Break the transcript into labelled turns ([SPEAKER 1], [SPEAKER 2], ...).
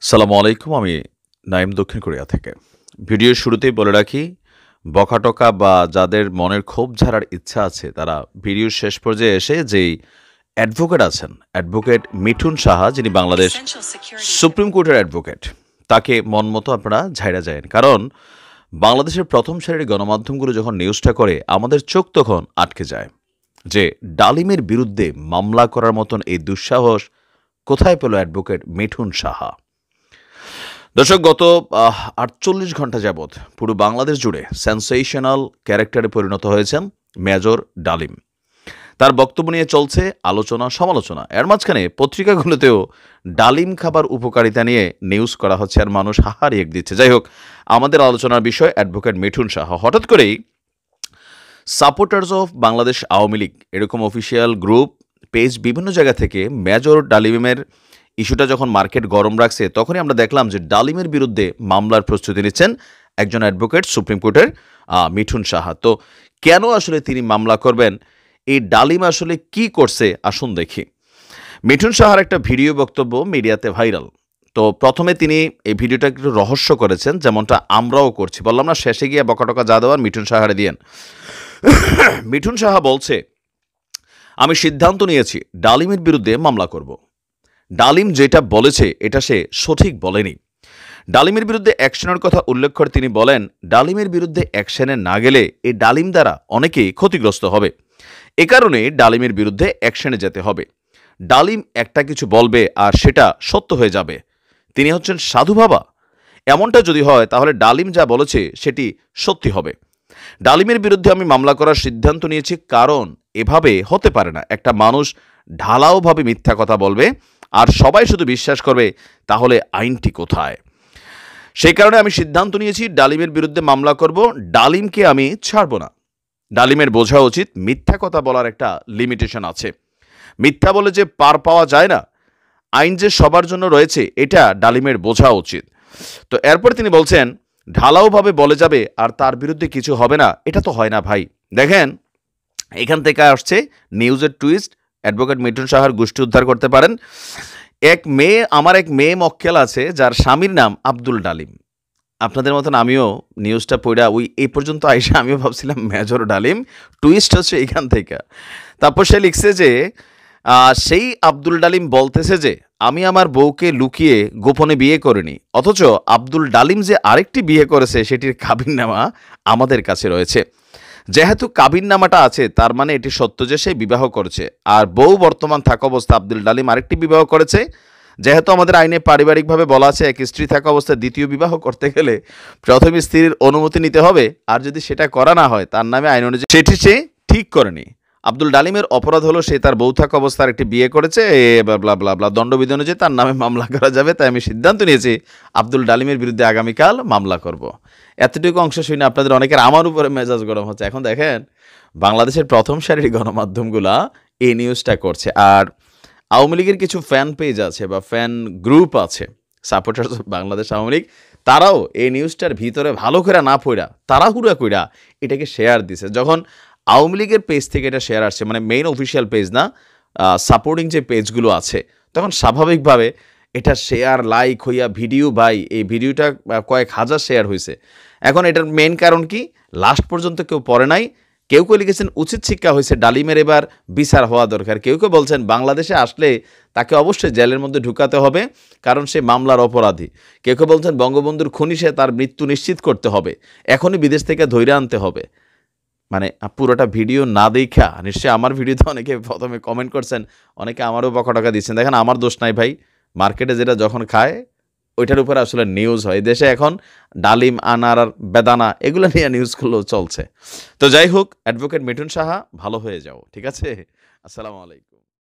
[SPEAKER 1] সালামু আলাইকুম। আমি নাইম দক্ষিণ কোরিয়া থেকে। ভিডিওর শুরুতেই বলে রাখি, বকাটকা বা যাদের মনের ক্ষোভ ঝাড়ার ইচ্ছা আছে তারা ভিডিওর শেষ পর্যায়ে এসে যেই অ্যাডভোকেট আছেন, অ্যাডভোকেট মিঠুন সাহা, যিনি বাংলাদেশ সুপ্রিম কোর্টের অ্যাডভোকেট, তাকে মন মতো আপনারা ঝাইড়া যায়েন। কারণ বাংলাদেশের প্রথম সারির গণমাধ্যমগুলো যখন নিউজটা করে আমাদের চোখ তখন আটকে যায় যে ডালিমের বিরুদ্ধে মামলা করার মতন এই দুঃসাহস কোথায় পেল অ্যাডভোকেট মিঠুন সাহা। দর্শক, গত ৪৮ ঘন্টা যাবৎ পুরো বাংলাদেশ জুড়ে সেন্সেশনাল ক্যারেক্টারে পরিণত হয়েছেন মেজর ডালিম। তার বক্তব্য নিয়ে চলছে আলোচনা সমালোচনা। এর মাঝখানে পত্রিকাগুলোতেও ডালিম খাবার উপকারিতা নিয়ে নিউজ করা হচ্ছে আর মানুষ হাহার এক দিচ্ছে। যাই হোক, আমাদের আলোচনার বিষয় অ্যাডভোকেট মিঠুন সাহা। হঠাৎ করেই সাপোর্টার্স অফ বাংলাদেশ আওয়ামী লীগ এরকম অফিসিয়াল গ্রুপ পেজ বিভিন্ন জায়গা থেকে মেজর ডালিমের ইস্যুটা যখন মার্কেট গরম রাখছে, তখনই আমরা দেখলাম যে ডালিমের বিরুদ্ধে মামলার প্রস্তুতি নিচ্ছেন একজন অ্যাডভোকেট সুপ্রিম কোর্টের মিঠুন সাহা। তো কেন আসলে তিনি মামলা করবেন, এই ডালিম আসলে কি করছে, আসুন দেখি। মিঠুন সাহার একটা ভিডিও বক্তব্য মিডিয়াতে ভাইরাল। তো প্রথমে তিনি এই ভিডিওটা একটু রহস্য করেছেন, যেমনটা আমরাও করছি। বললাম না, শেষে গিয়ে বকাটকা যা দেওয়ার মিঠুন সাহারে দিয়েন। মিঠুন সাহা বলছে, আমি সিদ্ধান্ত নিয়েছি ডালিমের বিরুদ্ধে মামলা করব। ডালিম যেটা বলেছে এটা সে সঠিক বলেনি। ডালিমের বিরুদ্ধে অ্যাকশনের কথা উল্লেখ করে তিনি বলেন, ডালিমের বিরুদ্ধে অ্যাকশনে না গেলে এই ডালিম দ্বারা অনেকেই ক্ষতিগ্রস্ত হবে। এ কারণে ডালিমের বিরুদ্ধে অ্যাকশনে যেতে হবে। ডালিম একটা কিছু বলবে আর সেটা সত্য হয়ে যাবে। তিনি হচ্ছেন সাধু বাবা। এমনটা যদি হয় তাহলে ডালিম যা বলেছে সেটি সত্যি হবে। ডালিমের বিরুদ্ধে আমি মামলা করার সিদ্ধান্ত নিয়েছি, কারণ এভাবে হতে পারে না। একটা মানুষ ঢালাওভাবে মিথ্যা কথা বলবে আর সবাই শুধু বিশ্বাস করবে, তাহলে আইনটি কোথায়? সেই কারণে আমি সিদ্ধান্ত নিয়েছি ডালিমের বিরুদ্ধে মামলা করব। ডালিমকে আমি ছাড়ব না। ডালিমের বোঝা উচিত মিথ্যা কথা বলার একটা লিমিটেশন আছে। মিথ্যা বলে যে পার পাওয়া যায় না, আইন যে সবার জন্য রয়েছে, এটা ডালিমের বোঝা উচিত। তো এরপর তিনি বলছেন, ঢালাওভাবে বলে যাবে আর তার বিরুদ্ধে কিছু হবে না, এটা তো হয় না ভাই। দেখেন, এখান থেকে আসছে নিউজের টুইস্ট। অ্যাডভোকেট মিঠুন সাহার গোষ্ঠী উদ্ধার করতে পারেন। আমার এক মেয়ে মক্কেল আছে যার স্বামীর নাম আব্দুল ডালিম। আপনাদের মতন আমিও নিউজটা পড়া এই পর্যন্ত আইসা আমিও ভাবছিলাম মেজর ডালিম। টুইস্ট হচ্ছে এখান থেকে। তারপর সে লিখছে যে সেই আব্দুল ডালিম বলতেছে যে আমি আমার বউকে লুকিয়ে গোপনে বিয়ে করিনি, অথচ আব্দুল ডালিম যে আরেকটি বিয়ে করেছে সেটির কাবিননামা আমাদের কাছে রয়েছে। যেহেতু কাবিননামাটা আছে, তার মানে এটি সত্য যে সে বিবাহ করেছে। আর বউ বর্তমান থাকা অবস্থা আব্দুল ডালিম আরেকটি বিবাহ করেছে। যেহেতু আমাদের আইনে পারিবারিকভাবে বলা আছে এক স্ত্রী থাকা অবস্থায় দ্বিতীয় বিবাহ করতে গেলে প্রথম স্ত্রীর অনুমতি নিতে হবে, আর যদি সেটা করা না হয় তার নামে আইন অনুযায়ী সেটি সে ঠিক করেনি। আব্দুল ডালিমের অপরাধ হলো সে তার বউ থাকা অবস্থার একটি বিয়ে করেছে, ব্লা ব্লা ব্লা, দণ্ডবিধি অনুযায়ী তার নামে মামলা করা যাবে। তাই আমি সিদ্ধান্ত নিয়েছি আব্দুল ডালিমের বিরুদ্ধে আগামীকাল মামলা করব। এতটুকু অংশ শুনে আপনাদের অনেকের আমার উপরে মেজাজ গরম হচ্ছে। এখন দেখেন, বাংলাদেশের প্রথম সারির গণমাধ্যমগুলা এই নিউজটা করছে, আর আওয়ামী লীগের কিছু ফ্যান পেজ আছে বা ফ্যান গ্রুপ আছে, সাপোর্টার্স বাংলাদেশ আওয়ামী লীগ, তারাও এই নিউজটার ভিতরে ভালো করে না পড়া তাড়াহুড়া কইরা এটাকে শেয়ার দিছে। যখন আওয়ামী লীগের পেজ থেকে এটা শেয়ার আসছে, মানে মেইন অফিসিয়াল পেজ না, সাপোর্টিং যে পেজগুলো আছে, তখন স্বাভাবিকভাবে এটা শেয়ার লাইক হইয়া ভিডিও, ভাই এই ভিডিওটা কয়েক হাজার শেয়ার হয়েছে। এখন এটার মেইন কারণ কি, লাস্ট পর্যন্ত কেউ পড়ে নাই। কেউ কেউ লিখেছেন উচিত শিক্ষা হয়েছে, ডালিমের এবার বিচার হওয়া দরকার। কেউ কেউ বলছেন বাংলাদেশে আসলে তাকে অবশ্যই জেলের মধ্যে ঢুকাতে হবে, কারণ সে মামলার অপরাধী। কেউ কেউ বলছেন বঙ্গবন্ধুর খুনি, সে তার মৃত্যু নিশ্চিত করতে হবে, এখনই বিদেশ থেকে ধৈর্য আনতে হবে। মানে পুরোটা ভিডিও না দেখা নিশ্চয়ই আমার ভিডিওতে অনেকে প্রথমে কমেন্ট করছেন, অনেকে আমারও বকাটকা দিচ্ছেন। দেখেন, আমার দোষ নাই ভাই। মার্কেটে যেটা যখন খায় ওইটার উপরে আসলে নিউজ হয়। দেশে এখন ডালিম, আনার আর বেদানা এগুলো নিয়ে নিউজগুলো চলছে। তো যাই হোক, অ্যাডভোকেট মিঠুন সাহা, ভালো হয়ে যাও, ঠিক আছে? আসসালামু আলাইকুম।